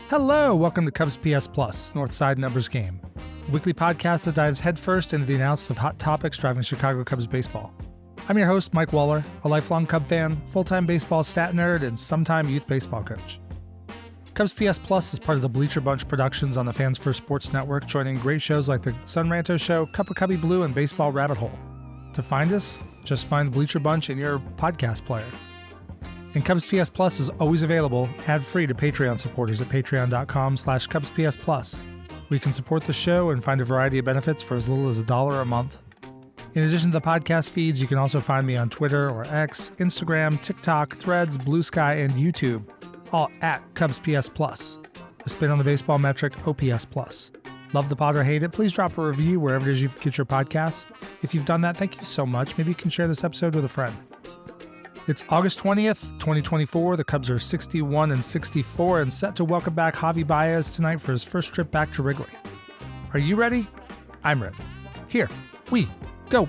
Hello, welcome to CubsPS Plus, Northside Numbers Game, a weekly podcast that dives headfirst into the analysis of hot topics driving Chicago Cubs baseball. I'm your host, Mike Waller, a lifelong Cub fan, full-time baseball stat nerd, and sometime youth baseball coach. CubsPS Plus is part of the Bleacher Bunch productions on the Fans First Sports Network, joining great shows like the Sun Ranto Show, Cup of Cubby Blue, and Baseball Rabbit Hole. To find us, just find Bleacher Bunch in your podcast player. And CubsPS Plus is always available ad-free to Patreon supporters at patreon.com/CubsPS Plus, where you can support the show and find a variety of benefits for as little as $1 a month. In addition to the podcast feeds, you can also find me on Twitter or X, Instagram, TikTok, Threads, Blue Sky, and YouTube, all at CubsPS Plus, a spin on the baseball metric OPS Plus. Love the pod or hate it, please drop a review wherever it is you get your podcasts. If you've done that, thank you so much. Maybe you can share this episode with a friend. It's August 20th, 2024. The Cubs are 61-64 and set to welcome back Javi Baez tonight for his first trip back to Wrigley. Are you ready? I'm ready. Here we go.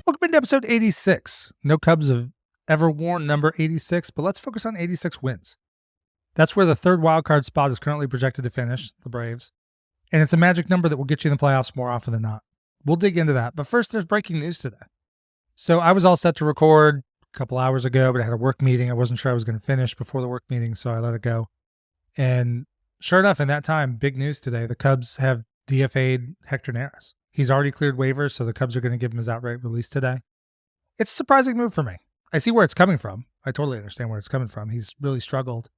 Welcome into episode 86. No Cubs have ever worn number 86, but let's focus on 86 wins. That's where the third wildcard spot is currently projected to finish, the Braves. And it's a magic number that will get you in the playoffs more often than not. We'll dig into that. But first, there's breaking news today. So I was all set to record a couple hours ago, but I had a work meeting. I wasn't sure I was going to finish before the work meeting, so I let it go. And sure enough, in that time, big news today. The Cubs have DFA'd Hector Neris. He's already cleared waivers, so the Cubs are going to give him his outright release today. It's a surprising move for me. I see where it's coming from. I totally understand where it's coming from. He's really struggled.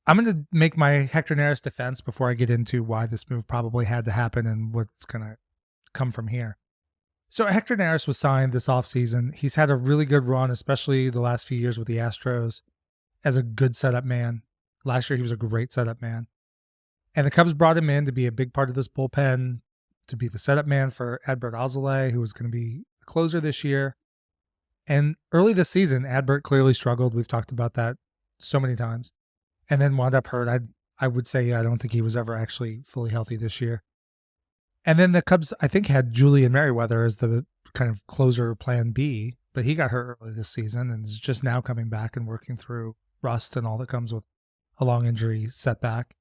I'm going to make my Hector Neris defense before I get into why this move probably had to happen and what's going to come from here. So Hector Neris was signed this offseason. He's had a really good run, especially the last few years with the Astros, as a good setup man. Last year, he was a great setup man. And the Cubs brought him in to be a big part of this bullpen, to be the setup man for Adbert Alzolay, who was going to be a closer this year. And early this season, Adbert clearly struggled. We've talked about that so many times. And then wound up hurt. I would say I don't think he was ever actually fully healthy this year. And then the Cubs, I think, had Julian Merriweather as the kind of closer plan B, but he got hurt early this season and is just now coming back and working through rust and all that comes with a long injury setback.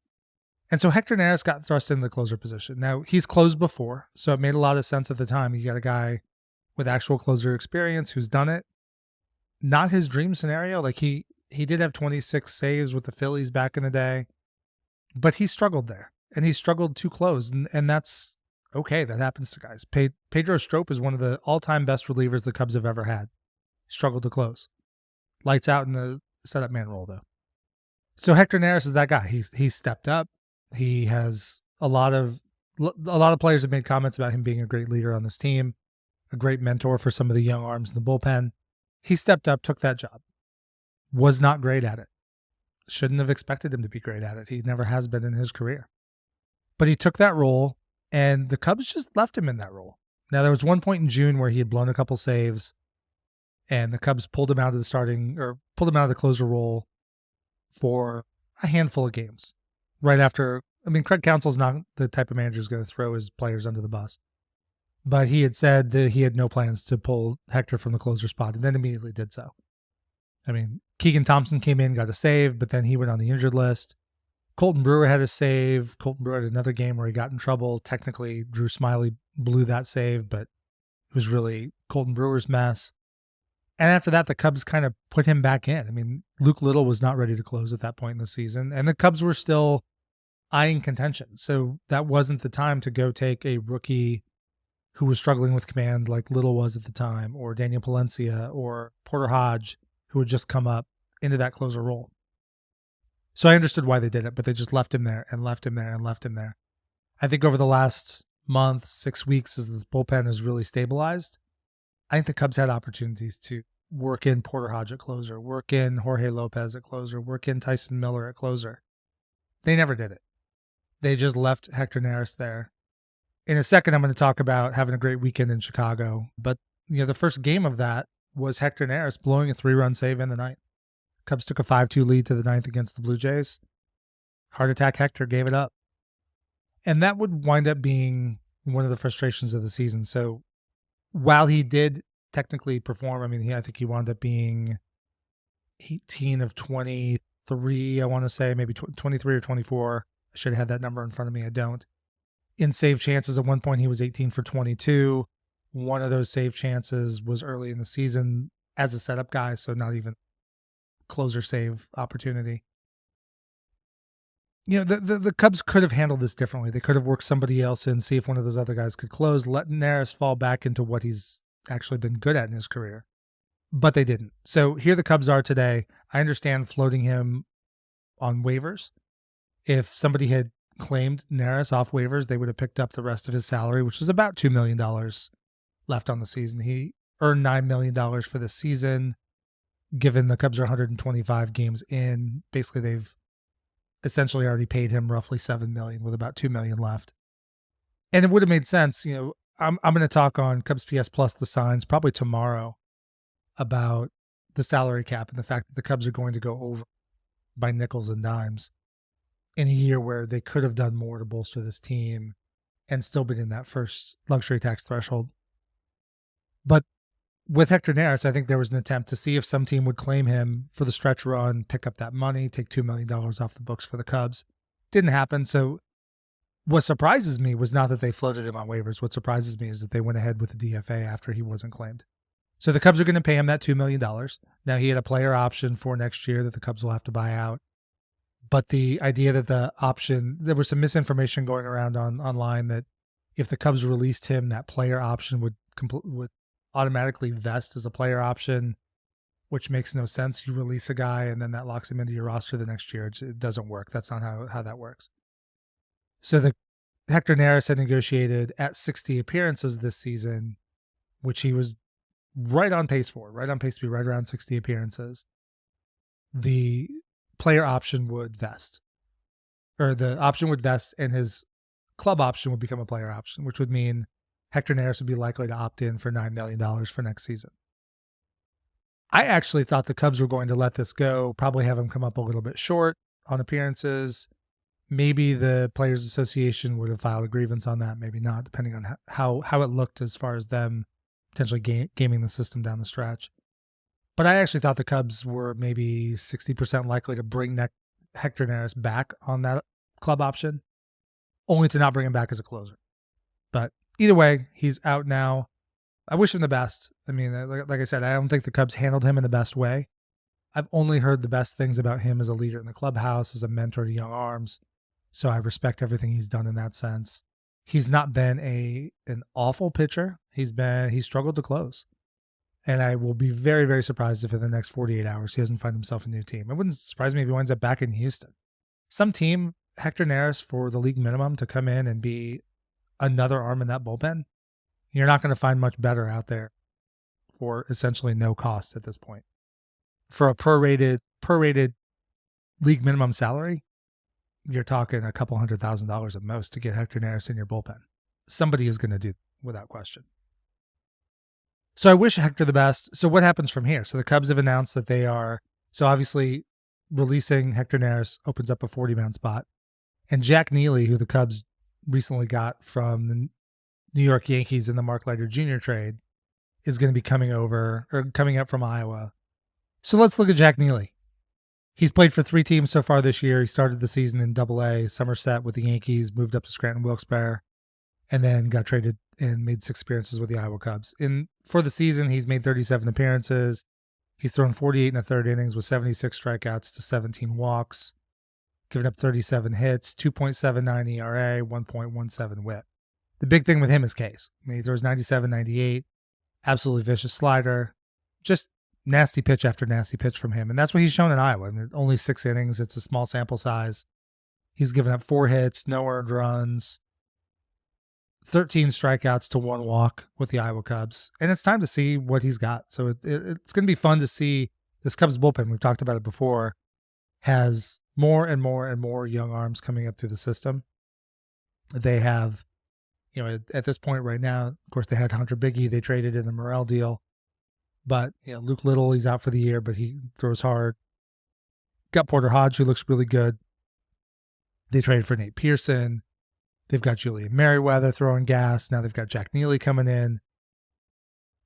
And so Hector Neris got thrust in the closer position. Now, he's closed before, so it made a lot of sense at the time. You got a guy with actual closer experience who's done it. Not his dream scenario. Like he did have 26 saves with the Phillies back in the day, but he struggled there, and he struggled to close, and that's okay. That happens to guys. Pedro Strop is one of the all-time best relievers the Cubs have ever had. Struggled to close. Lights out in the setup man role, though. So Hector Neris is that guy. He's stepped up. He has a lot of players have made comments about him being a great leader on this team, a great mentor for some of the young arms in the bullpen. He stepped up, took that job. Was not great at it. Shouldn't have expected him to be great at it. He never has been in his career. But he took that role, and the Cubs just left him in that role. Now, there was one point in June where he had blown a couple saves, and the Cubs pulled him out of the closer role for a handful of games. Right after, Craig Counsell's not the type of manager who's going to throw his players under the bus. But he had said that he had no plans to pull Hector from the closer spot, and then immediately did so. Keegan Thompson came in, got a save, but then he went on the injured list. Colton Brewer had a save. Colton Brewer had another game where he got in trouble. Technically, Drew Smiley blew that save, but it was really Colton Brewer's mess. And after that, the Cubs kind of put him back in. Luke Little was not ready to close at that point in the season, and the Cubs were still eyeing contention. So that wasn't the time to go take a rookie who was struggling with command like Little was at the time, or Daniel Palencia, or Porter Hodge, who had just come up into that closer role. So I understood why they did it, but they just left him there and left him there and left him there. I think over the last month, 6 weeks, as this bullpen has really stabilized, I think the Cubs had opportunities to work in Porter Hodge at closer, work in Jorge Lopez at closer, work in Tyson Miller at closer. They never did it. They just left Hector Neris there. In a second, I'm going to talk about having a great weekend in Chicago. But the first game of that was Hector Neris blowing a 3-run save in the ninth. Cubs took a 5-2 lead to the ninth against the Blue Jays. Heart attack Hector gave it up. And that would wind up being one of the frustrations of the season. So while he did technically perform, I mean, I think he wound up being 18 of 23, I want to say, maybe 23 or 24. I should have had that number in front of me. I don't. In save chances, at one point, he was 18 for 22. One of those save chances was early in the season as a setup guy, so not even closer save opportunity. You know, the Cubs could have handled this differently. They could have worked somebody else in, see if one of those other guys could close, let Neris fall back into what he's actually been good at in his career. But they didn't. So here the Cubs are today. I understand floating him on waivers. If somebody had claimed Neris off waivers, they would have picked up the rest of his salary, which is about $2 million left on the season. He earned $9 million for the season. Given the Cubs are 125 games in, basically they've essentially already paid him roughly $7 million with about $2 million left. And it would have made sense. You know, I'm going to talk on CubsPS Plus the Signs probably tomorrow about the salary cap and the fact that the Cubs are going to go over by nickels and dimes in a year where they could have done more to bolster this team and still been in that first luxury tax threshold. But with Hector Neris, I think there was an attempt to see if some team would claim him for the stretch run, pick up that money, take $2 million off the books for the Cubs. Didn't happen. So what surprises me was not that they floated him on waivers. What surprises me is that they went ahead with the DFA after he wasn't claimed. So the Cubs are going to pay him that $2 million. Now, he had a player option for next year that the Cubs will have to buy out. But the idea that the option, there was some misinformation going around online that if the Cubs released him, that player option would automatically vest as a player option, which makes no sense. You release a guy and then that locks him into your roster the next year. It doesn't work. That's not how that works. So the Hector Neris had negotiated at 60 appearances this season, which he was right on pace to be right around 60 appearances. The player option would vest, or the option would vest and his club option would become a player option, which would mean Hector Neris would be likely to opt in for $9 million for next season. I actually thought the Cubs were going to let this go, probably have him come up a little bit short on appearances. Maybe the Players Association would have filed a grievance on that, maybe not, depending on how it looked as far as them potentially gaming the system down the stretch. But I actually thought the Cubs were maybe 60% likely to bring Hector Neris back on that club option, only to not bring him back as a closer. But either way, he's out now. I wish him the best. I mean, like I said, I don't think the Cubs handled him in the best way. I've only heard the best things about him as a leader in the clubhouse, as a mentor to young arms. So I respect everything he's done in that sense. He's not been an awful pitcher. He's struggled to close. And I will be very, very surprised if in the next 48 hours he doesn't find himself a new team. It wouldn't surprise me if he winds up back in Houston. Some team, Hector Neris, for the league minimum to come in and be another arm in that bullpen, you're not going to find much better out there for essentially no cost at this point. For a prorated league minimum salary, you're talking a couple $100,000 at most to get Hector Neris in your bullpen. Somebody is going to do without question. So I wish Hector the best. So what happens from here? So the Cubs have announced that they are, so obviously releasing Hector Neris opens up a 40-man spot. And Jack Neely, who the Cubs recently got from the New York Yankees in the Mark Leiter Jr. trade, is going to be coming up from Iowa. So let's look at Jack Neely. He's played for 3 teams so far this year. He started the season in AA, Somerset with the Yankees, moved up to Scranton Wilkes-Barre, and then got traded and made 6 appearances with the Iowa Cubs. For the season, he's made 37 appearances. He's thrown 48 1/3 innings with 76 strikeouts to 17 walks, given up 37 hits, 2.79 ERA, 1.17 WHIP. The big thing with him is Ks. I mean, he throws 97, 98, absolutely vicious slider, just nasty pitch after nasty pitch from him. And that's what he's shown in Iowa. I mean, only 6 innings. It's a small sample size. He's given up 4 hits, no earned runs, 13 strikeouts to 1 walk with the Iowa Cubs. And it's time to see what he's got. So it's going to be fun to see this Cubs bullpen. We've talked about it before, has more and more and more young arms coming up through the system. They have, at this point right now, of course, they had Hunter Biggie. They traded in the Morel deal. But, Luke Little, he's out for the year, but he throws hard. Got Porter Hodge, who looks really good. They traded for Nate Pearson. They've got Julian Merriweather throwing gas. Now they've got Jack Neely coming in.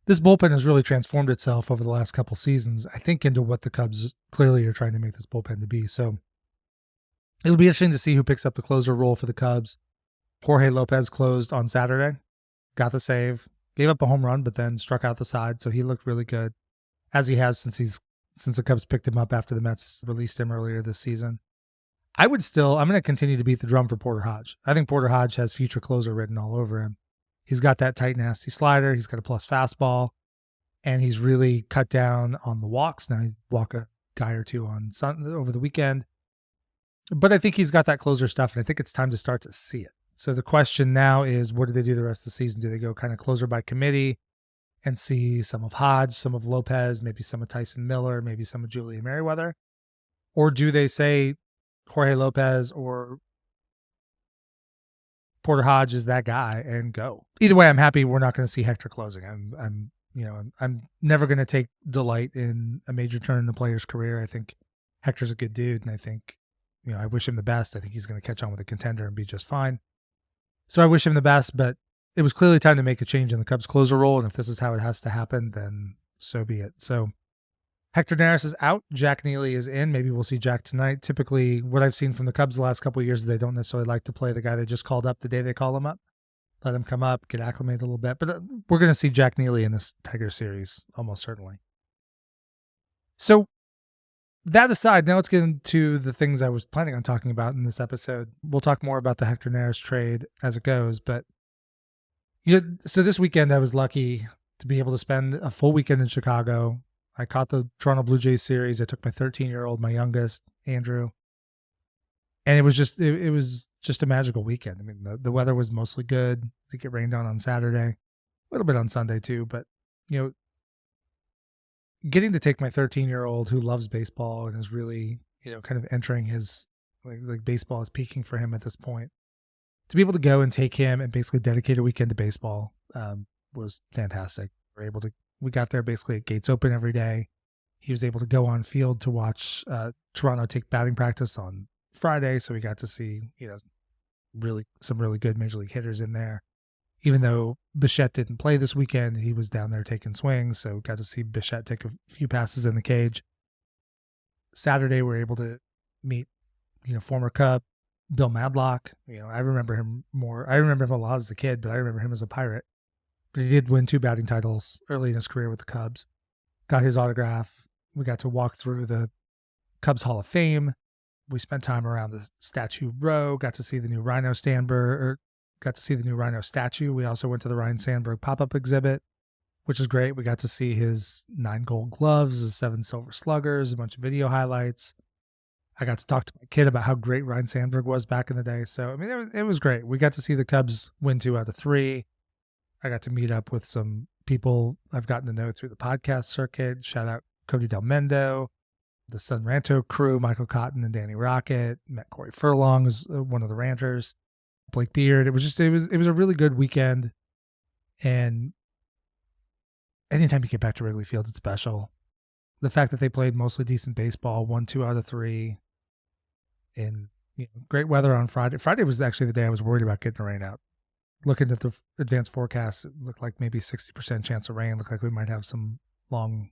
this bullpen has really transformed itself over the last couple seasons, I think, into what the Cubs clearly are trying to make this bullpen to be. So it'll be interesting to see who picks up the closer role for the Cubs. Jorge Lopez closed on Saturday, got the save, gave up a home run, but then struck out the side. So he looked really good, as he has since the Cubs picked him up after the Mets released him earlier this season. I'm going to continue to beat the drum for Porter Hodge. I think Porter Hodge has future closer written all over him. He's got that tight, nasty slider. He's got a plus fastball, and he's really cut down on the walks. Now he walk a guy or two over the weekend. But I think he's got that closer stuff, and I think it's time to start to see it. So the question now is, what do they do the rest of the season? Do they go kind of closer by committee and see some of Hodge, some of Lopez, maybe some of Tyson Miller, maybe some of Julian Merriweather? Or do they say Jorge Lopez or Porter Hodge is that guy and go? Either way, I'm happy we're not going to see Hector closing. I'm never going to take delight in a major turn in a player's career. I think Hector's a good dude, and I think, I wish him the best. I think he's going to catch on with a contender and be just fine. So I wish him the best, but it was clearly time to make a change in the Cubs closer role, and if this is how it has to happen, then so be it. So Hector Neris is out. Jack Neely is in. Maybe we'll see Jack tonight. Typically, what I've seen from the Cubs the last couple of years is they don't necessarily like to play the guy they just called up the day they call him up. Let him come up, get acclimated a little bit. But we're going to see Jack Neely in this Tiger series, almost certainly. So that aside, now let's get into the things I was planning on talking about in this episode. We'll talk more about the Hector Neris trade as it goes. But so this weekend I was lucky to be able to spend a full weekend in Chicago. I caught the Toronto Blue Jays series. I took my 13-year-old, my youngest, Andrew. And it was just a magical weekend. I mean, the weather was mostly good. I think it rained on Saturday, a little bit on Sunday too. But, getting to take my 13-year-old who loves baseball and is really, kind of entering his, like baseball is peaking for him at this point, to be able to go and take him and basically dedicate a weekend to baseball was fantastic. We got there basically at gates open every day. He was able to go on field to watch Toronto take batting practice on Friday. So we got to see, some really good major league hitters in there. Even though Bichette didn't play this weekend, he was down there taking swings. So got to see Bichette take a few passes in the cage. Saturday, we were able to meet, former Cub, Bill Madlock. I remember him more. I remember him a lot as a kid, but I remember him as a Pirate. But he did win 2 batting titles early in his career with the Cubs. Got his autograph. We got to walk through the Cubs Hall of Fame. We spent time around the statue row. Got to see the new Rhino statue. We also went to the Ryan Sandberg pop-up exhibit, which is great. We got to see his 9 gold gloves, his 7 silver sluggers, a bunch of video highlights. I got to talk to my kid about how great Ryan Sandberg was back in the day. So, I mean, it was great. We got to see the Cubs win 2 out of 3. I got to meet up with some people I've gotten to know through the podcast circuit. Shout out Cody Del Mendo, the Sun Ranto crew, Michael Cotton and Danny Rocket. Met Corey Furlong, who's one of the ranters. Blake Beard. It was a really good weekend. And anytime you get back to Wrigley Field, it's special. The fact that they played mostly decent baseball, won 2 out of 3, in great weather on Friday. Friday was actually the day I was worried about getting the rain out. Looking at the advanced forecast, it looked like maybe 60% chance of rain. Looked like we might have some long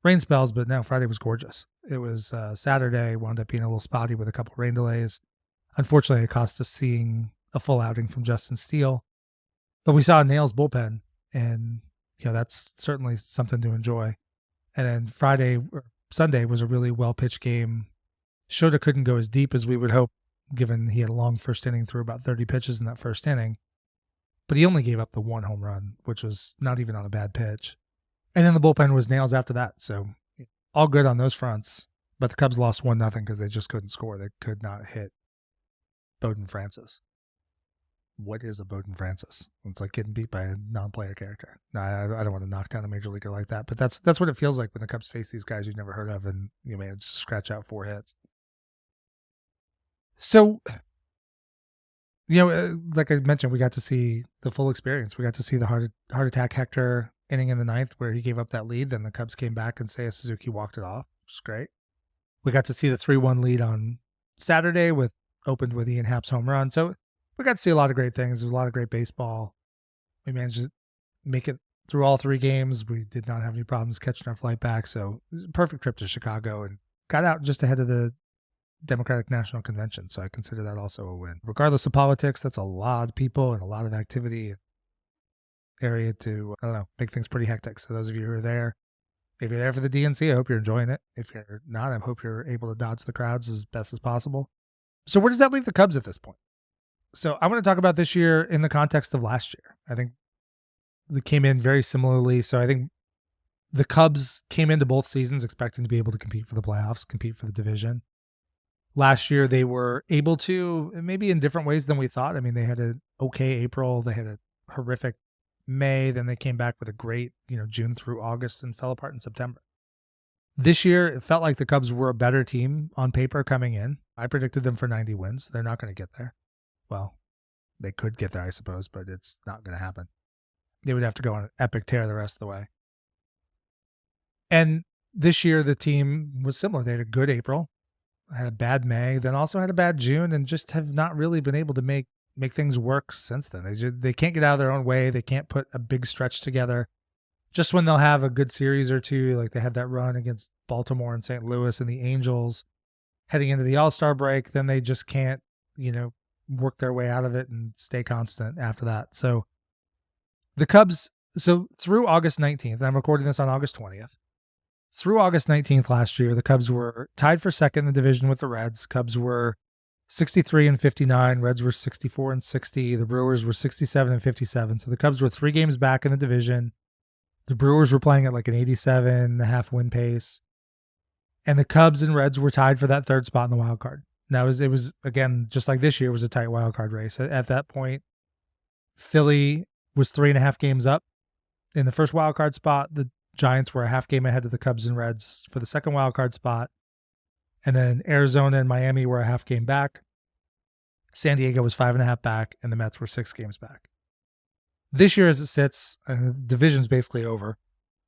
rain spells, but no, Friday was gorgeous. It was Saturday, wound up being a little spotty with a couple rain delays. Unfortunately, it cost us seeing a full outing from Justin Steele. But we saw Nails bullpen, and that's certainly something to enjoy. And then Sunday was a really well-pitched game. Shota couldn't go as deep as we would hope, given he had a long first inning, threw about 30 pitches in that first inning. But he only gave up the 1 home run, which was not even on a bad pitch. And then the bullpen was nails after that. So all good on those fronts. But the Cubs lost 1-0 because they just couldn't score. They could not hit Bowden Francis. What is a Bowden Francis? It's like getting beat by a non-player character. No, I don't want to knock down a major leaguer like that. But that's what it feels like when the Cubs face these guys you've never heard of and you manage to scratch out 4 hits. So, like I mentioned, we got to see the full experience. We got to see the heart attack Hector inning in the 9th where he gave up that lead. Then the Cubs came back and Seiya Suzuki walked it off, which is great. We got to see the 3-1 lead on Saturday opened with Ian Happ's home run. So we got to see a lot of great things. There was a lot of great baseball. We managed to make it through all 3 games. We did not have any problems catching our flight back. So it was a perfect trip to Chicago and got out just ahead of the Democratic National Convention. So I consider that also a win. Regardless of politics, that's a lot of people and a lot of activity area to, make things pretty hectic. So those of you who are there, if you're there for the DNC, I hope you're enjoying it. If you're not, I hope you're able to dodge the crowds as best as possible. So where does that leave the Cubs at this point? So I want to talk about this year in the context of last year. I think they came in very similarly. So I think the Cubs came into both seasons expecting to be able to compete for the playoffs, compete for the division. Last year, they were able to, maybe in different ways than we thought. I mean, they had an okay April. They had a horrific May. Then they came back with a great, June through August and fell apart in September. This year, it felt like the Cubs were a better team on paper coming in. I predicted them for 90 wins. They're not going to get there. Well, they could get there, I suppose, but it's not going to happen. They would have to go on an epic tear the rest of the way. And this year, the team was similar. They had a good April, had a bad May, then also had a bad June, and just have not really been able to make things work since then. They can't get out of their own way. They can't put a big stretch together. Just when they'll have a good series or two, like they had that run against Baltimore and St. Louis and the Angels heading into the All-Star break, then they just can't, work their way out of it and stay constant after that. So the Cubs, through August 19th, and I'm recording this on August 20th, through August 19th last year, the Cubs were tied for second in the division with the Reds. Cubs were 63-59. Reds were 64-60. The Brewers were 67-57. So the Cubs were 3 games back in the division. The Brewers were playing at like an 87.5 win pace. And the Cubs and Reds were tied for that third spot in the wild card. Now, it was again, just like this year, it was a tight wild card race. At that point, Philly was 3.5 games up in the first wild card spot. The Giants were a half game ahead of the Cubs and Reds for the second wild card spot. And then Arizona and Miami were a half game back. San Diego was 5.5 back, and the Mets were 6 games back. This year, as it sits, the division's basically over.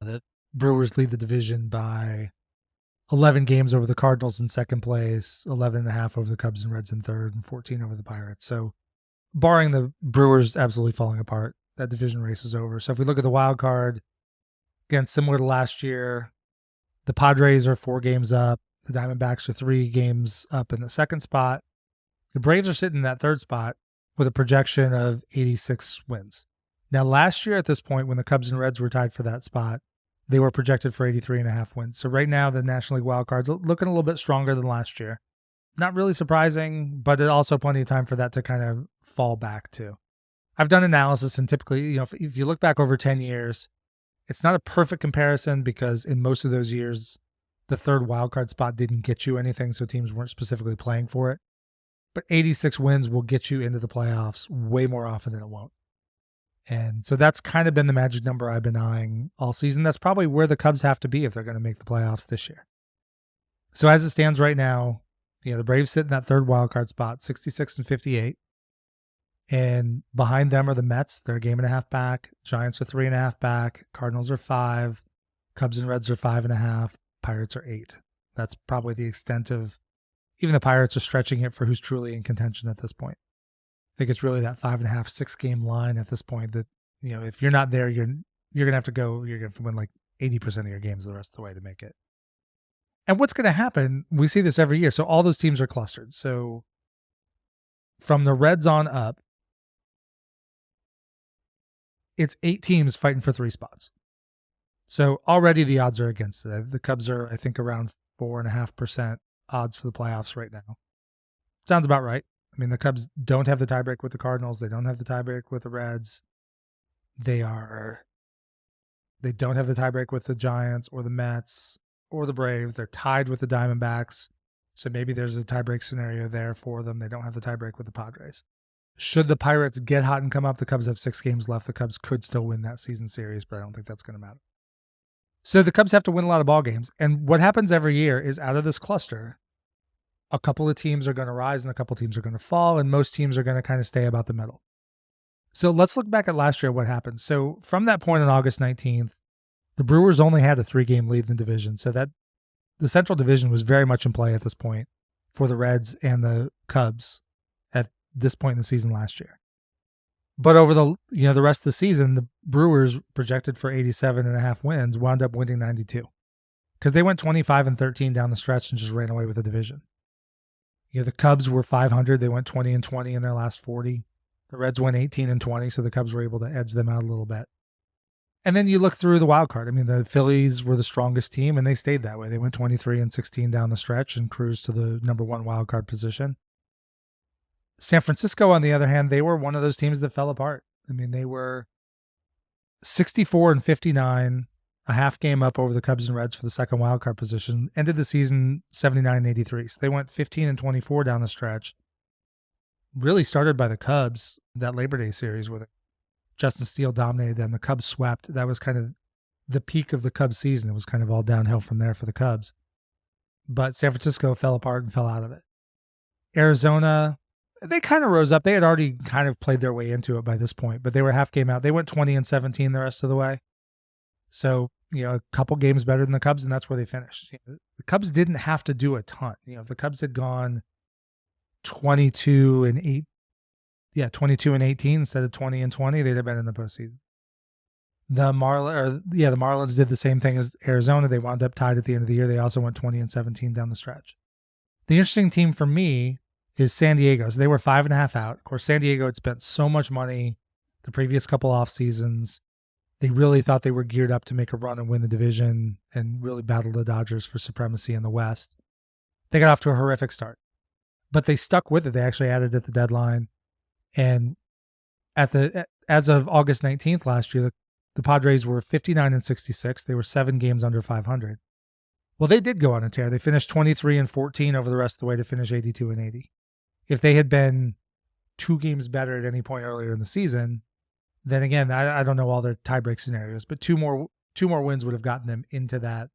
The Brewers lead the division by 11 games over the Cardinals in second place, 11.5 over the Cubs and Reds in third, and 14 over the Pirates. So barring the Brewers absolutely falling apart, that division race is over. So if we look at the wild card, again, similar to last year, the Padres are 4 games up. The Diamondbacks are 3 games up in the second spot. The Braves are sitting in that third spot with a projection of 86 wins. Now, last year at this point, when the Cubs and Reds were tied for that spot, they were projected for 83.5 wins. So right now, the National League wildcard's looking a little bit stronger than last year. Not really surprising, but it also plenty of time for that to kind of fall back too. I've done analysis, and typically, if you look back over 10 years, it's not a perfect comparison because in most of those years, the third wildcard spot didn't get you anything, so teams weren't specifically playing for it. But 86 wins will get you into the playoffs way more often than it won't. And so that's kind of been the magic number I've been eyeing all season. That's probably where the Cubs have to be if they're going to make the playoffs this year. So as it stands right now, the Braves sit in that third wildcard spot, 66-58. And behind them are the Mets. They're a game and a half back. Giants are 3.5 back. Cardinals are 5. Cubs and Reds are 5.5. Pirates are 8. That's probably the extent of, even the Pirates are stretching it for who's truly in contention at this point. I think it's really that 5.5, 6 game line at this point that, if you're not there, you're going to have to win like 80% of your games the rest of the way to make it. And what's going to happen, we see this every year. So all those teams are clustered. So from the Reds on up, it's 8 teams fighting for 3 spots. So already the odds are against it. The Cubs are, I think, around 4.5% odds for the playoffs right now. Sounds about right. I mean, the Cubs don't have the tiebreak with the Cardinals. They don't have the tiebreak with the Reds. They don't have the tiebreak with the Giants or the Mets or the Braves. They're tied with the Diamondbacks. So maybe there's a tiebreak scenario there for them. They don't have the tiebreak with the Padres. Should the Pirates get hot and come up, the Cubs have 6 games left. The Cubs could still win that season series, but I don't think that's going to matter. So the Cubs have to win a lot of ball games. And what happens every year is out of this cluster, a couple of teams are going to rise and a couple of teams are going to fall, and most teams are going to kind of stay about the middle. So let's look back at last year, what happened. So from that point on August 19th, the Brewers only had a 3-game lead in the division. So that the Central Division was very much in play at this point for the Reds and the Cubs at this point in the season last year. But over the rest of the season, the Brewers projected for 87.5 wins, wound up winning 92 because they went 25-13 down the stretch and just ran away with the division. The Cubs were 500. They went 20-20 in their last 40. The Reds went 18-20, so the Cubs were able to edge them out a little bit. And then you look through the wild card. I mean, the Phillies were the strongest team, and they stayed that way. They went 23-16 down the stretch and cruised to the number one wild card position. San Francisco, on the other hand, they were one of those teams that fell apart. I mean, they were 64-59, a half game up over the Cubs and Reds for the second wild card position. Ended the season 79-83. So they went 15-24 down the stretch. Really started by the Cubs, that Labor Day series where Justin Steele dominated them. The Cubs swept. That was kind of the peak of the Cubs season. It was kind of all downhill from there for the Cubs. But San Francisco fell apart and fell out of it. Arizona, they kind of rose up. They had already kind of played their way into it by this point, but they were half game out. They went 20-17 the rest of the way. So, a couple games better than the Cubs, and that's where they finished. The Cubs didn't have to do a ton. If the Cubs had gone 22-18 instead of 20-20, they'd have been in the postseason. The Marlins did the same thing as Arizona. They wound up tied at the end of the year. They also went 20-17 down the stretch. The interesting team for me is San Diego. So they were 5.5 out. Of course, San Diego had spent so much money the previous couple off seasons. They really thought they were geared up to make a run and win the division and really battle the Dodgers for supremacy in the West. They got off to a horrific start, but they stuck with it. They actually added at the deadline. And as of August 19th last year, the Padres were 59-66. They were 7 games under 500. Well, they did go on a tear. They finished 23-14 over the rest of the way to finish 82-80. If they had been 2 games better at any point earlier in the season, then again, I don't know all their tiebreak scenarios, but two more wins would have gotten them into that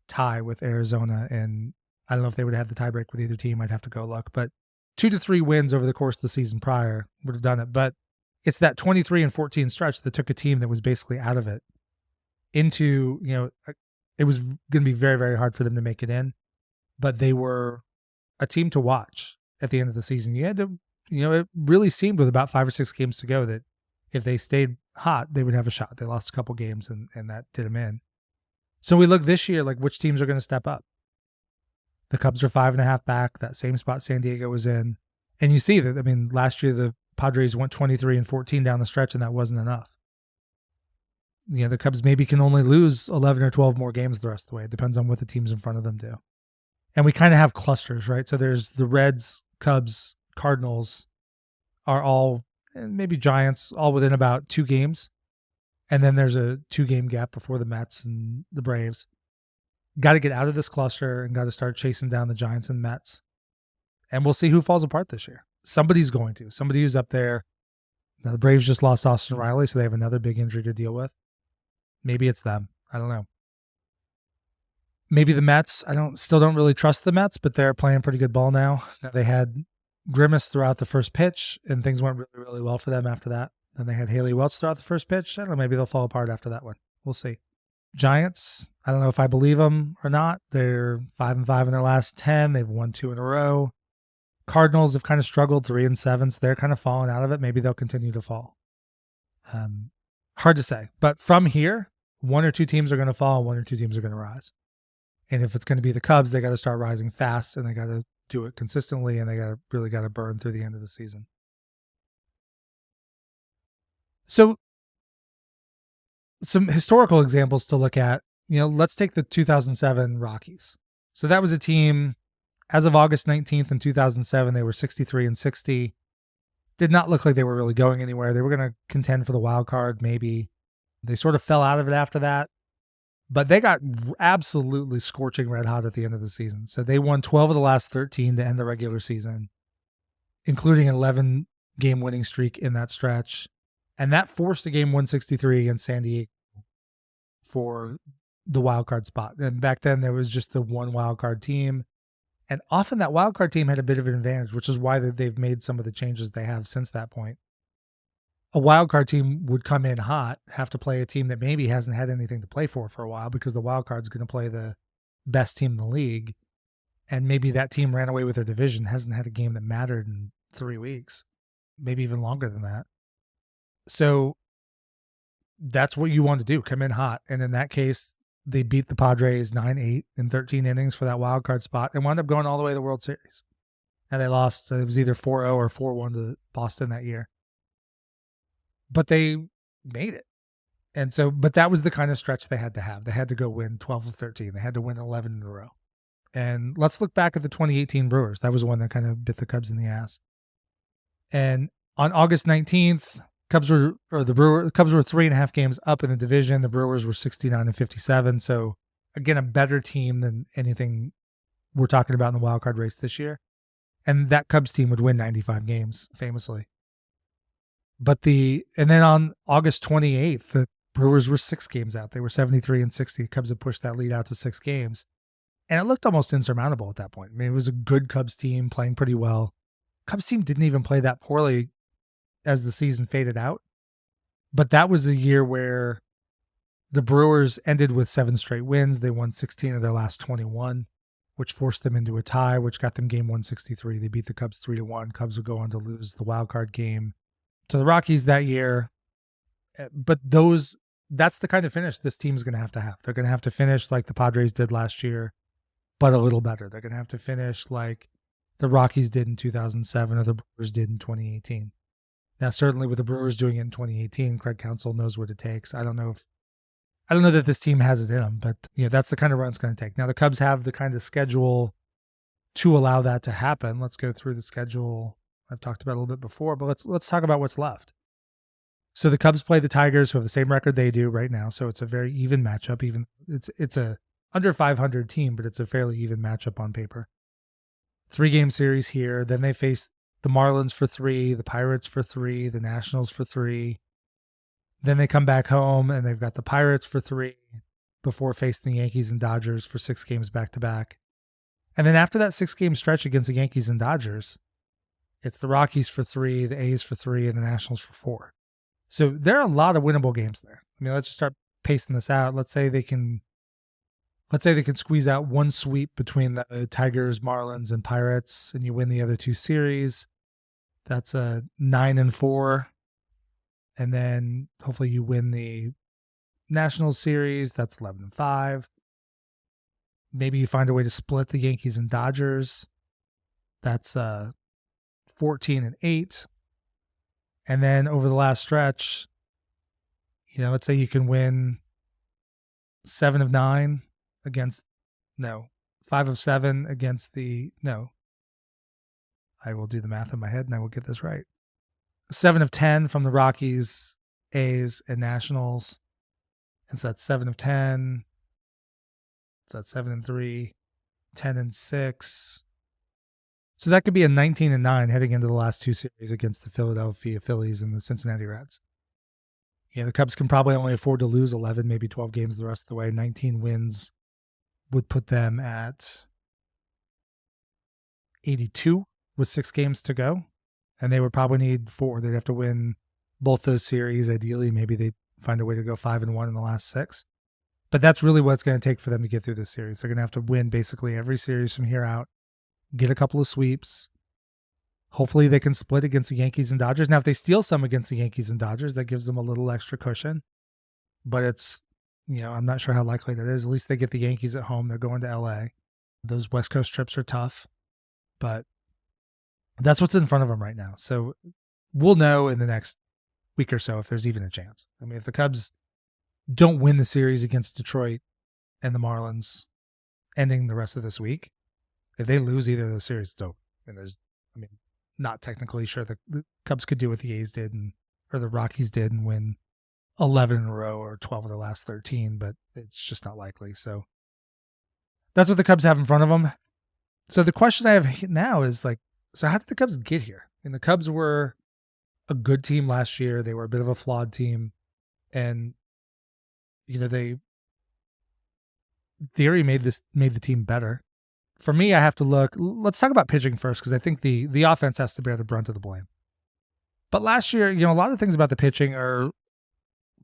tie with Arizona. And I don't know if they would have had the tiebreak with either team. I'd have to go look, but 2 to 3 wins over the course of the season prior would have done it. But it's that 23-14 stretch that took a team that was basically out of it into, it was going to be very, very hard for them to make it in, but they were a team to watch at the end of the season. You had to, it really seemed with about 5 or 6 games to go that if they stayed hot, they would have a shot. They lost a couple games and that did them in. So we look this year, like which teams are going to step up. The Cubs are 5.5 back, that same spot San Diego was in. And you see that, I mean, last year the Padres went 23-14 down the stretch and that wasn't enough. The Cubs maybe can only lose 11 or 12 more games the rest of the way. It depends on what the teams in front of them do. And we kind of have clusters, right? So there's the Reds, Cubs, Cardinals are all, and maybe Giants, all within about 2 games. And then there's a 2-game gap before the Mets and the Braves. Got to get out of this cluster and got to start chasing down the Giants and Mets. And we'll see who falls apart this year. Somebody's going to. Somebody who's up there. Now, the Braves just lost Austin Riley, so they have another big injury to deal with. Maybe it's them. I don't know. Maybe the Mets. Still don't really trust the Mets, but they're playing pretty good ball now. They had Grimace throughout the first pitch, and things went really, really well for them after that. Then they had Haley Welch throughout the first pitch. I don't know, maybe they'll fall apart after that one. We'll see. Giants, I don't know if I believe them or not. They're 5-5 in their last 10. They've won 2 in a row. Cardinals have kind of struggled 3-7, so they're kind of falling out of it. Maybe they'll continue to fall. Hard to say. But from here, 1 or 2 teams are going to fall, 1 or 2 teams are going to rise. And if it's going to be the Cubs, they got to start rising fast, and they got to do it consistently, and they really got to burn through the end of the season. So some historical examples to look at, let's take the 2007 Rockies. So that was a team, as of August 19th in 2007, they were 63-60. Did not look like they were really going anywhere. They were going to contend for the wild card, maybe. They sort of fell out of it after that, but they got absolutely scorching red hot at the end of the season. So they won 12 of the last 13 to end the regular season, including an 11-game winning streak in that stretch. And that forced a game 163 against San Diego for the wild card spot. And back then there was just the one wild card team. And often that wild card team had a bit of an advantage, which is why they've made some of the changes they have since that point. A wild card team would come in hot, have to play a team that maybe hasn't had anything to play for a while because the wild card's going to play the best team in the league. And maybe that team ran away with their division, hasn't had a game that mattered in 3 weeks, maybe even longer than that. So that's what you want to do, come in hot. And in that case, they beat the Padres 9-8 in 13 innings for that wild card spot and wound up going all the way to the World Series. And they lost, it was either 4-0 or 4-1 to Boston that year. But they made it. And so, but that was the kind of stretch they had to have. They had to go win 12 of 13. They had to win 11 in a row. And let's look back at the 2018 Brewers. That was one that kind of bit the Cubs in the ass. And on August 19th, Cubs were 3.5 games up in the division. The Brewers were 69 and 57. So again, a better team than anything we're talking about in the wild card race this year. And that Cubs team would win 95 games, famously. And then on August 28th, the Brewers were 6 games out. They were 73 and 60. The Cubs had pushed that lead out to 6 games. And it looked almost insurmountable at that point. I mean, it was a good Cubs team playing pretty well. Cubs team didn't even play that poorly as the season faded out. But that was a year where the Brewers ended with 7 straight wins. They won 16 of their last 21, which forced them into a tie, which got them game 163. They beat the Cubs 3-1. Cubs would go on to lose the wild card game to the Rockies that year. But that's the kind of finish this team is going to have to have. They're going to have to finish like the Padres did last year, but a little better. They're going to have to finish like the Rockies did in 2007 or the Brewers did in 2018. Now, certainly with the Brewers doing it in 2018, Craig Counsell knows what it takes. I don't know that this team has it in them, but that's the kind of run it's going to take. Now, the Cubs have the kind of schedule to allow that to happen. Let's go through the schedule. I've talked about it a little bit before, but let's talk about what's left. So the Cubs play the Tigers, who have the same record they do right now. So it's a very even matchup. Even it's a under 500 team, but it's a fairly even matchup on paper. 3-game series here. Then they face the Marlins for 3, the Pirates for 3, the Nationals for 3. Then they come back home and they've got the Pirates for 3 before facing the Yankees and Dodgers for 6 games back to back. And then after that 6-game stretch against the Yankees and Dodgers, it's the Rockies for 3, the A's for 3, and the Nationals for 4. So there are a lot of winnable games there. I mean, let's just start pacing this out. Let's say they can squeeze out one sweep between the Tigers, Marlins, and Pirates, and you win the other 2 series. That's a 9-4. And then hopefully you win the National Series. That's 11-5. Maybe you find a way to split the Yankees and Dodgers. That's 14-8. And then over the last stretch, let's say you can win 7 of 9 against, 5 of 7 against I will do the math in my head and I will get this right. 7 of 10 from the Rockies, A's, and Nationals. And so that's 7 of 10. So that's 7-3, 10-6. So that could be a 19-9 heading into the last 2 series against the Philadelphia Phillies and the Cincinnati Reds. The Cubs can probably only afford to lose 11, maybe 12 games the rest of the way. 19 wins would put them at 82 with 6 games to go. And they would probably need 4. They'd have to win both those series. Ideally, maybe they'd find a way to go 5-1 in the last 6. But that's really what it's going to take for them to get through this series. They're going to have to win basically every series from here out, get a couple of sweeps. Hopefully they can split against the Yankees and Dodgers. Now, if they steal some against the Yankees and Dodgers, that gives them a little extra cushion. But it's, I'm not sure how likely that is. At least they get the Yankees at home. They're going to LA. Those West Coast trips are tough. But that's what's in front of them right now. So we'll know in the next week or so if there's even a chance. I mean, if the Cubs don't win the series against Detroit and the Marlins ending the rest of this week, if they lose either of those series, it's over. And not technically sure the Cubs could do what the A's did or the Rockies did and win 11 in a row or 12 of their last 13, but it's just not likely. So that's what the Cubs have in front of them. So the question I have now is so how did the Cubs get here? I mean, the Cubs were a good team last year. They were a bit of a flawed team. And, theory made the team better. For me, I have to let's talk about pitching first, because I think the offense has to bear the brunt of the blame. But last year, a lot of things about the pitching are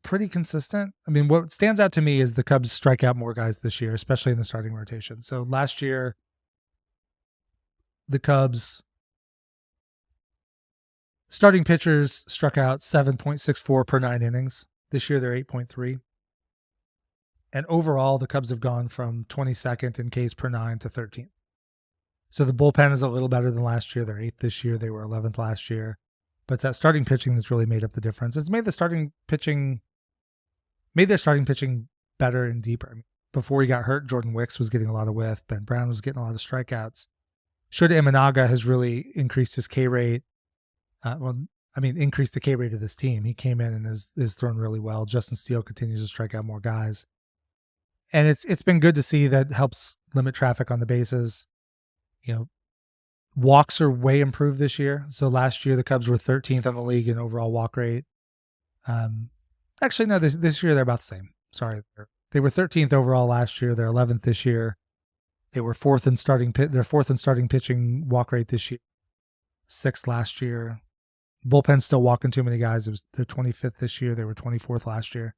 pretty consistent. I mean, what stands out to me is the Cubs strike out more guys this year, especially in the starting rotation. So last year, the Cubs Starting pitchers struck out 7.64 per 9 innings. This year, they're 8.3. And overall, the Cubs have gone from 22nd in Ks per 9 to 13th. So the bullpen is a little better than last year. They're 8th this year. They were 11th last year. But it's that starting pitching that's really made up the difference. It's made their starting pitching better and deeper. I mean, before he got hurt, Jordan Wicks was getting a lot of whiff. Ben Brown was getting a lot of strikeouts. Shota Imanaga has really increased his K rate. Increased the K rate of this team. He came in and is thrown really well. Justin Steele continues to strike out more guys. And it's been good to see. That helps limit traffic on the bases. Walks are way improved this year. So last year, the Cubs were 13th on the league in overall walk rate. Actually, no, this year they're about the same. Sorry. They were 13th overall last year. They're 11th this year. They were fourth in starting pitching walk rate this year. 6th last year. Bullpen's still walking too many guys. They're 25th this year. They were 24th last year.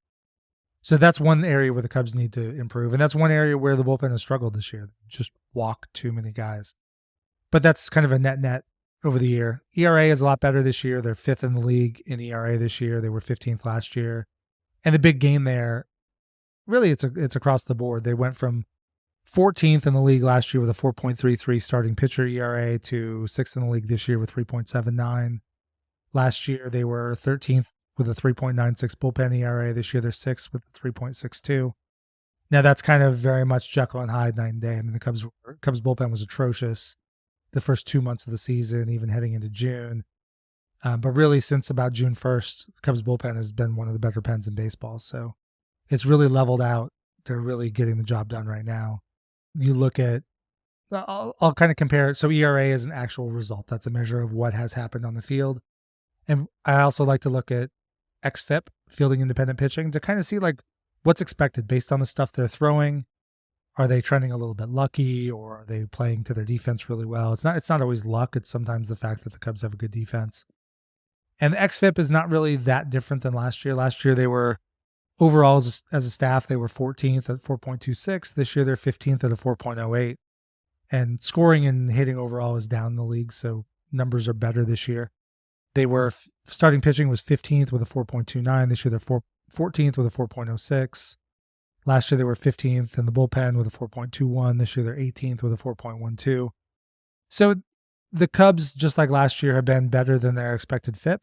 So that's one area where the Cubs need to improve. And that's one area where the bullpen has struggled this year. Just walk too many guys. But that's kind of a net over the year. ERA is a lot better this year. They're 5th in the league in ERA this year. They were 15th last year. And the big game there, really it's across the board. They went from 14th in the league last year with a 4.33 starting pitcher ERA to 6th in the league this year with 3.79. Last year, they were 13th with a 3.96 bullpen ERA. This year, they're 6th with a 3.62. Now, that's kind of very much Jekyll and Hyde night and day. I mean, the Cubs bullpen was atrocious the first 2 months of the season, even heading into June. But really, since about June 1st, the Cubs bullpen has been one of the better pens in baseball. So it's really leveled out. They're really getting the job done right now. You look at, I'll kind of compare it. So ERA is an actual result. That's a measure of what has happened on the field. And I also like to look at xFIP, fielding independent pitching, to kind of see like what's expected based on the stuff they're throwing. Are they trending a little bit lucky, or are they playing to their defense really well? It's not always luck. It's sometimes the fact that the Cubs have a good defense. And the xFIP is not really that different than last year. Last year they were overall as a staff, they were 14th at 4.26. This year they're 15th at a 4.08. And scoring and hitting overall is down in the league, so numbers are better this year. They were starting pitching was 15th with a 4.29. This year they're 14th with a 4.06. Last year they were 15th in the bullpen with a 4.21. This year they're 18th with a 4.12. So the Cubs, just like last year, have been better than their expected FIP.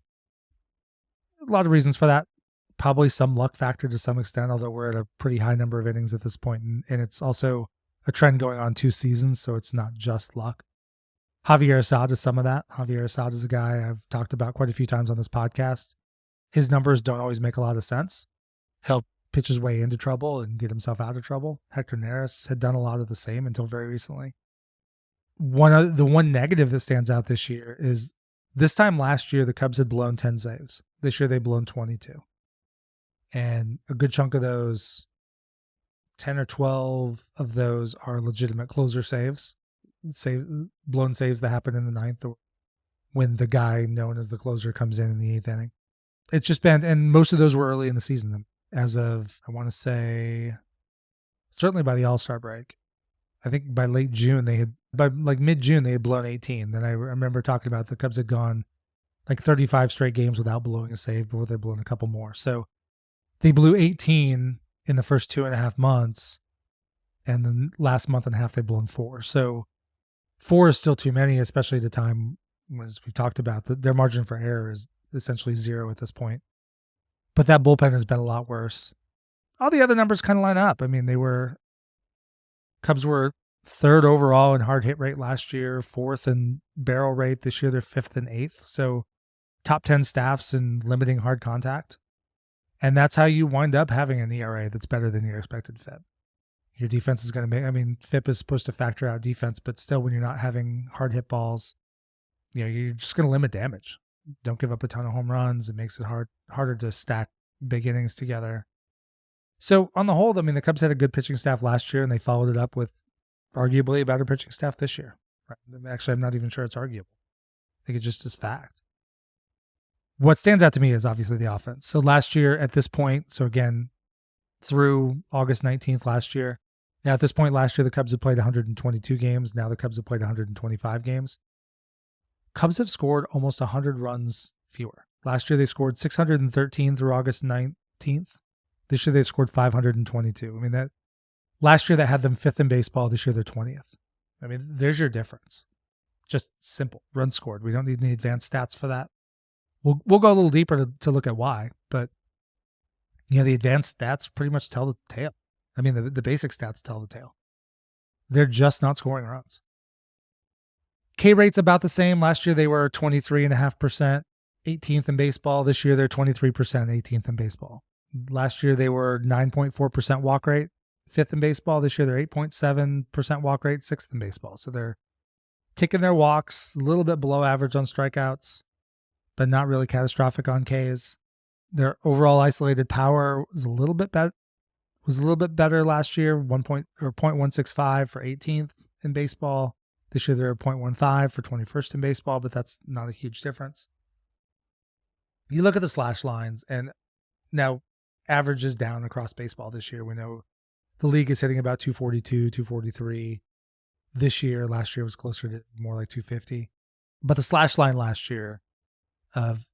A lot of reasons for that. Probably some luck factor to some extent, although we're at a pretty high number of innings at this point, and it's also a trend going on 2 seasons, so it's not just luck. Javier Assad is some of that. Javier Assad is a guy I've talked about quite a few times on this podcast. His numbers don't always make a lot of sense. He'll pitch his way into trouble and get himself out of trouble. Hector Neris had done a lot of the same until very recently. The one negative that stands out this year is this time last year, the Cubs had blown 10 saves. This year, they've blown 22. And a good chunk of those, 10 or 12 of those are legitimate closer saves. Blown saves that happen in the 9th when the guy known as the closer comes in the 8th inning. It's just been, and most of those were early in the season. As of, I want to say, certainly by the All-Star break. I think by late June, by like mid-June, they had blown 18. Then I remember talking about the Cubs had gone like 35 straight games without blowing a save before they'd blown a couple more. So they blew 18 in the first 2.5 months, and then last month and a half they've blown 4. So 4 is still too many, especially at a time, as we've talked about, their margin for error is essentially 0 at this point. But that bullpen has been a lot worse. All the other numbers kind of line up. I mean, Cubs were 3rd overall in hard hit rate last year, 4th in barrel rate. This year they're 5th and 8th. So top 10 staffs in limiting hard contact. And that's how you wind up having an ERA that's better than your expected FIP. Your defense is going to FIP is supposed to factor out defense, but still when you're not having hard hit balls, you're just going to limit damage. Don't give up a ton of home runs. It makes it harder to stack big innings together. So on the whole, the Cubs had a good pitching staff last year, and they followed it up with arguably a better pitching staff this year. Right? Actually, I'm not even sure it's arguable. I think it just is fact. What stands out to me is obviously the offense. So last year at this point, so again, through August 19th last year, now at this point last year, the Cubs had played 122 games. Now the Cubs have played 125 games. Cubs have scored almost 100 runs fewer. Last year they scored 613 through August 19th. This year they scored 522. I mean, that last year that had them 5th in baseball. This year they're 20th. I mean, there's your difference. Just simple. Runs scored. We don't need any advanced stats for that. We'll go a little deeper to look at why, but the advanced stats pretty much tell the tale. I mean, the basic stats tell the tale. They're just not scoring runs. K rate's about the same. Last year they were 23.5%, 18th in baseball. This year they're 23%, 18th in baseball. Last year they were 9.4% walk rate, 5th in baseball. This year they're 8.7% walk rate, 6th in baseball. So they're taking their walks, a little bit below average on strikeouts, but not really catastrophic on Ks. Their overall isolated power was a little bit better last year, 0.165 for 18th in baseball. This year they're 0.15 for 21st in baseball, but that's not a huge difference. You look at the slash lines, and now average is down across baseball this year. We know the league is hitting about 242, 243 this year. Last year was closer to more like 250. But the slash line last year of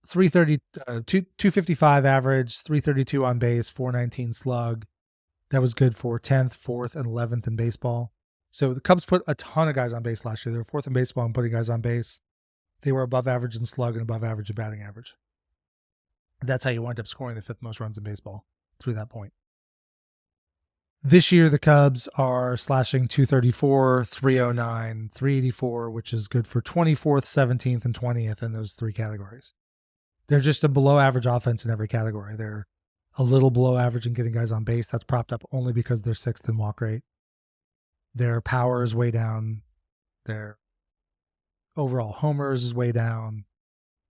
255 average, 332 on base, 419 slug. That was good for 10th, 4th, and 11th in baseball. So the Cubs put a ton of guys on base last year. They were 4th in baseball and putting guys on base. They were above average in slug and above average in batting average. That's how you wind up scoring the 5th most runs in baseball through that point. This year, the Cubs are slashing 234, 309, 384, which is good for 24th, 17th, and 20th in those three categories. They're just a below average offense in every category. They're a little below average in getting guys on base. That's propped up only because they're 6th in walk rate. Their power is way down. Their overall homers is way down.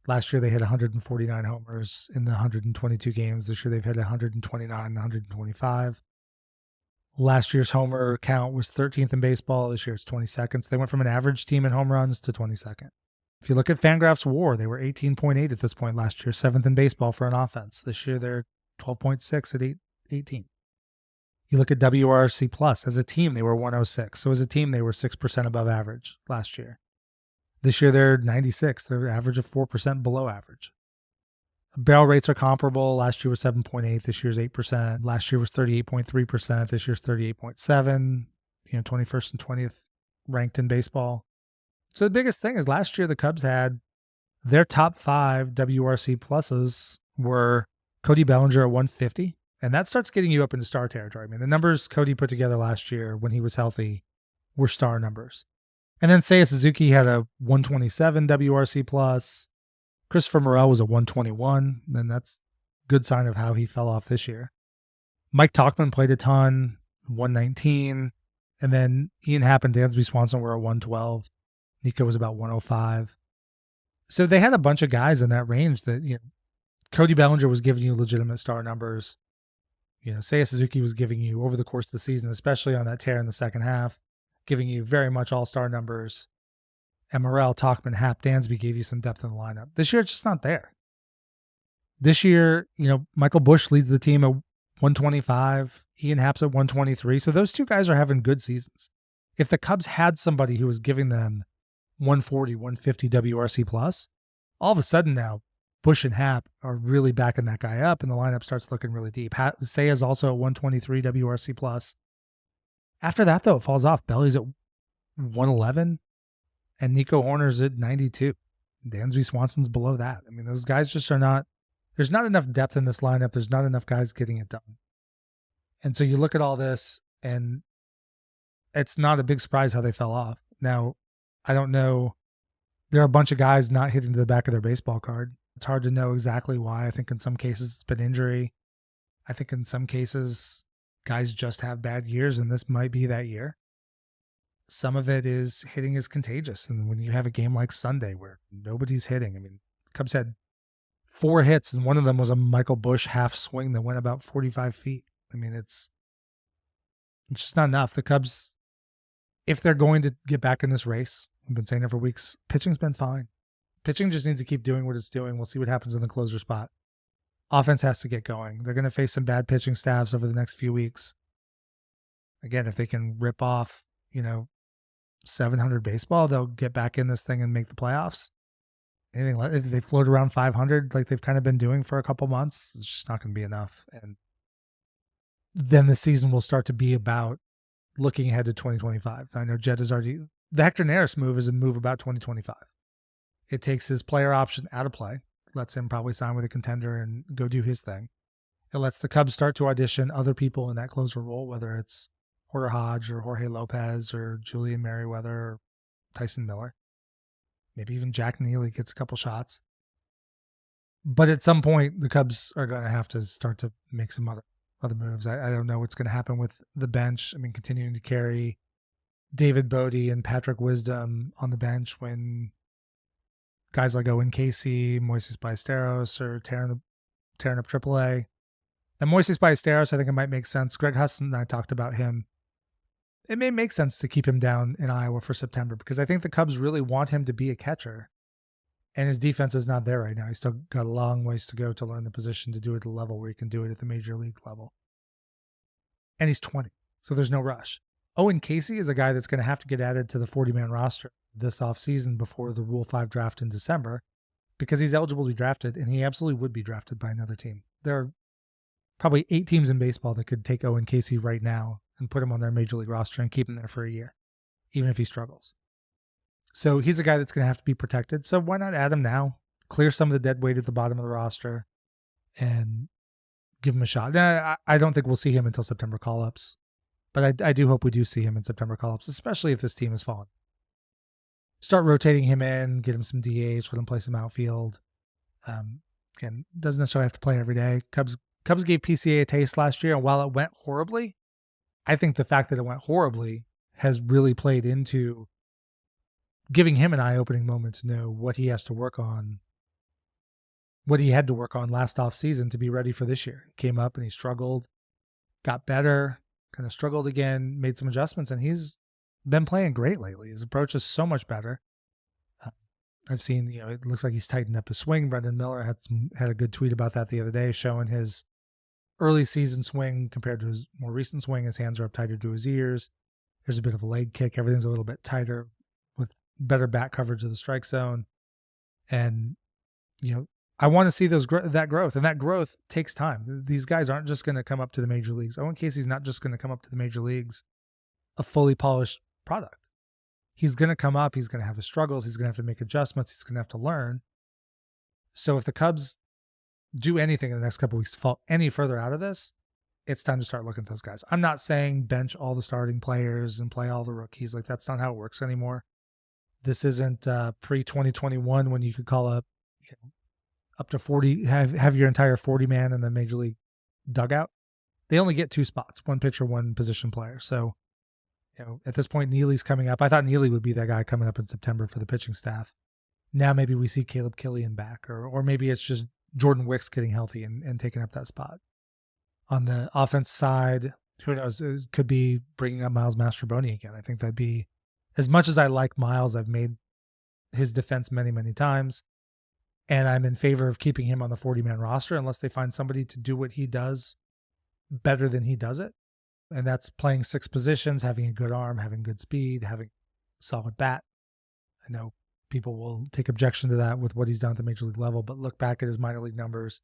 Last year, they hit 149 homers in the 122 games. This year, they've hit 129, 125. Last year's homer count was 13th in baseball. This year it's 22nd. So they went from an average team in home runs to 22nd. If you look at Fangraphs WAR, they were 18.8 at this point last year, 7th in baseball for an offense. This year they're 12.6 at 18. You look at WRC Plus. As a team, they were 106. So as a team, they were 6% above average last year. This year they're 96. They're average of 4% below average. Barrel rates are comparable. Last year was 7.8. This year's 8%. Last year was 38.3%. This year's 38.7. 21st and 20th ranked in baseball. So the biggest thing is last year the Cubs had their top 5 WRC pluses were Cody Bellinger at 150. And that starts getting you up into star territory. I mean, the numbers Cody put together last year when he was healthy were star numbers. And then Seiya Suzuki had a 127 WRC plus. Christopher Morel was a 121, and that's a good sign of how he fell off this year. Mike Tauchman played a ton, 119, and then Ian Happ and Dansby Swanson were a 112. Nico was about 105. So they had a bunch of guys in that range that, Cody Bellinger was giving you legitimate star numbers. Seiya Suzuki was giving you over the course of the season, especially on that tear in the second half, giving you very much all-star numbers. And Morel, Tauchman, Happ, Dansby gave you some depth in the lineup. This year, it's just not there. This year, Michael Busch leads the team at 125. Ian Happ's at 123. So those two guys are having good seasons. If the Cubs had somebody who was giving them 140, 150 WRC plus, all of a sudden now, Busch and Happ are really backing that guy up, and the lineup starts looking really deep. Seiya's also at 123 WRC plus. After that, though, it falls off. Belly's at 111. And Nico Horner's at 92. Dansby Swanson's below that. I mean, those guys just are not, there's not enough depth in this lineup. There's not enough guys getting it done. And so you look at all this, and it's not a big surprise how they fell off. Now, I don't know. There are a bunch of guys not hitting to the back of their baseball card. It's hard to know exactly why. I think in some cases it's been injury. I think in some cases guys just have bad years, and this might be that year. Some of it is hitting is contagious. And when you have a game like Sunday where nobody's hitting, I mean, Cubs had 4 hits, and one of them was a Michael Busch half swing that went about 45 feet. I mean, it's just not enough. The Cubs, if they're going to get back in this race, I've been saying it for weeks, pitching's been fine. Pitching just needs to keep doing what it's doing. We'll see what happens in the closer spot. Offense has to get going. They're going to face some bad pitching staffs over the next few weeks. Again, if they can rip off, 700 baseball, they'll get back in this thing and make the playoffs. anything like if they float around 500 like they've kind of been doing for a couple months, it's just not going to be enough. And then the season will start to be about looking ahead to 2025. I know Jed is already, the Hector Neris move is a move about 2025. It takes his player option out of play, lets him probably sign with a contender and go do his thing. It lets the Cubs start to audition other people in that closer role, whether it's Porter Hodge or Jorge Lopez or Julian Merriweather or Tyson Miller. Maybe even Jack Neely gets a couple shots. But at some point, the Cubs are going to have to start to make some other moves. I don't know what's going to happen with the bench. I mean, continuing to carry David Bodie and Patrick Wisdom on the bench when guys like Owen Casey, Moises Ballesteros are tearing up AAA. And Moises Ballesteros, I think it might make sense. Greg Huston and I talked about him. It may make sense to keep him down in Iowa for September because I think the Cubs really want him to be a catcher. And his defense is not there right now. He's still got a long ways to go to learn the position to do it at the level where he can do it at the major league level. And he's 20, so there's no rush. Owen Casey is a guy that's going to have to get added to the 40-man roster this offseason before the Rule 5 draft in December because he's eligible to be drafted, and he absolutely would be drafted by another team. There are probably 8 teams in baseball that could take Owen Casey right now and put him on their major league roster and keep him there for a year, even if he struggles. So he's a guy that's going to have to be protected. So why not add him now, clear some of the dead weight at the bottom of the roster, and give him a shot. I don't think we'll see him until September call-ups, but I do hope we do see him in September call-ups, especially if this team is falling. Start rotating him in, get him some DH, let him play some outfield. Again, doesn't necessarily have to play every day. Cubs gave PCA a taste last year, and while it went horribly, I think the fact that it went horribly has really played into giving him an eye-opening moment to know what he has to work on, what he had to work on last offseason to be ready for this year. Came up and he struggled, got better, kind of struggled again, made some adjustments, and he's been playing great lately. His approach is so much better. I've seen, it looks like he's tightened up his swing. Brendan Miller had a good tweet about that the other day, showing his early season swing compared to his more recent swing. His hands are up tighter to his ears. There's a bit of a leg kick. Everything's a little bit tighter with better back coverage of the strike zone. And, I want to see that growth, and that growth takes time. These guys aren't just going to come up to the major leagues. Owen Casey's not just going to come up to the major leagues a fully polished product. He's going to come up. He's going to have his struggles. He's going to have to make adjustments. He's going to have to learn. So if the Cubs do anything in the next couple of weeks to fall any further out of this, it's time to start looking at those guys. I'm not saying bench all the starting players and play all the rookies. Like, that's not how it works anymore. This isn't pre-2021 when you could call up up to 40, have your entire 40-man in the major league dugout. They only get 2 spots, 1 pitcher, 1 position player. So, at this point, Neely's coming up. I thought Neely would be that guy coming up in September for the pitching staff. Now maybe we see Caleb Killian back, or maybe it's just Jordan Wicks getting healthy and taking up that spot. On the offense side, who knows? It could be bringing up Miles Mastrobuoni again. I think that'd be, as much as I like Miles, I've made his defense many, many times. And I'm in favor of keeping him on the 40-man roster unless they find somebody to do what he does better than he does it. And that's playing 6 positions, having a good arm, having good speed, having a solid bat. I know people will take objection to that with what he's done at the major league level, but look back at his minor league numbers.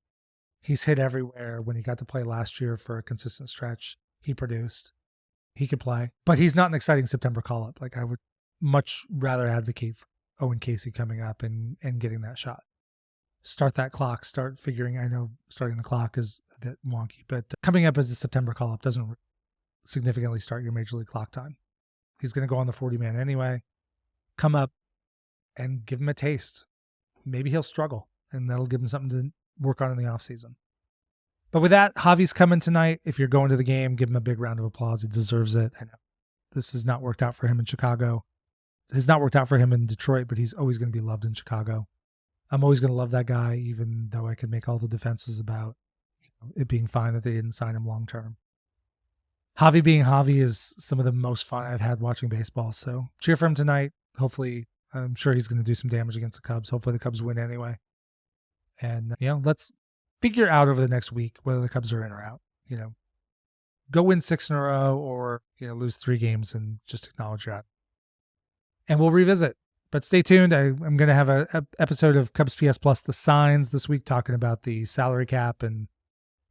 He's hit everywhere. When he got to play last year for a consistent stretch, he produced. He could play. But he's not an exciting September call-up. Like, I would much rather advocate for Owen Casey coming up and getting that shot. Start that clock. Start figuring. I know starting the clock is a bit wonky, but coming up as a September call-up doesn't significantly start your major league clock time. He's going to go on the 40-man anyway. Come up and give him a taste. Maybe he'll struggle, and that'll give him something to work on in the offseason. But with that, Javi's coming tonight. If you're going to the game, give him a big round of applause. He deserves it. I know this has not worked out for him in Chicago. It has not worked out for him in Detroit, but he's always going to be loved in Chicago. I'm always going to love that guy, even though I can make all the defenses about it being fine that they didn't sign him long term. Javi being Javi is some of the most fun I've had watching baseball. So cheer for him tonight. Hopefully, I'm sure he's going to do some damage against the Cubs. Hopefully the Cubs win anyway. And, let's figure out over the next week whether the Cubs are in or out. Go win 6 in a row or, lose 3 games and just acknowledge you're out. And we'll revisit But stay tuned. I'm going to have an episode of CubsPS Plus The Signs this week, talking about the salary cap and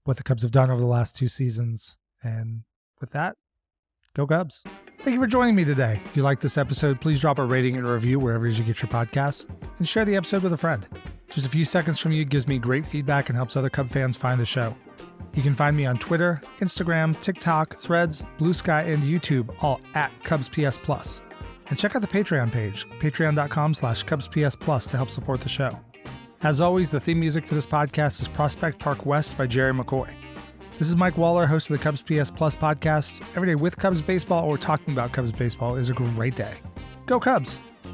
what the Cubs have done over the last 2 seasons. And with that, go Cubs. Thank you for joining me today. If you like this episode, please drop a rating and a review wherever you get your podcasts, and share the episode with a friend. Just a few seconds from you gives me great feedback and helps other Cub fans find the show. You can find me on Twitter, Instagram, TikTok, Threads, Blue Sky, and YouTube, all at CubsPS Plus. And check out the Patreon page, patreon.com/CubsPS Plus, to help support the show. As always, the theme music for this podcast is Prospect Park West by Jerry McCoy. This is Mike Waller, host of the CubsPS Plus podcast. Every day with Cubs baseball or talking about Cubs baseball is a great day. Go Cubs!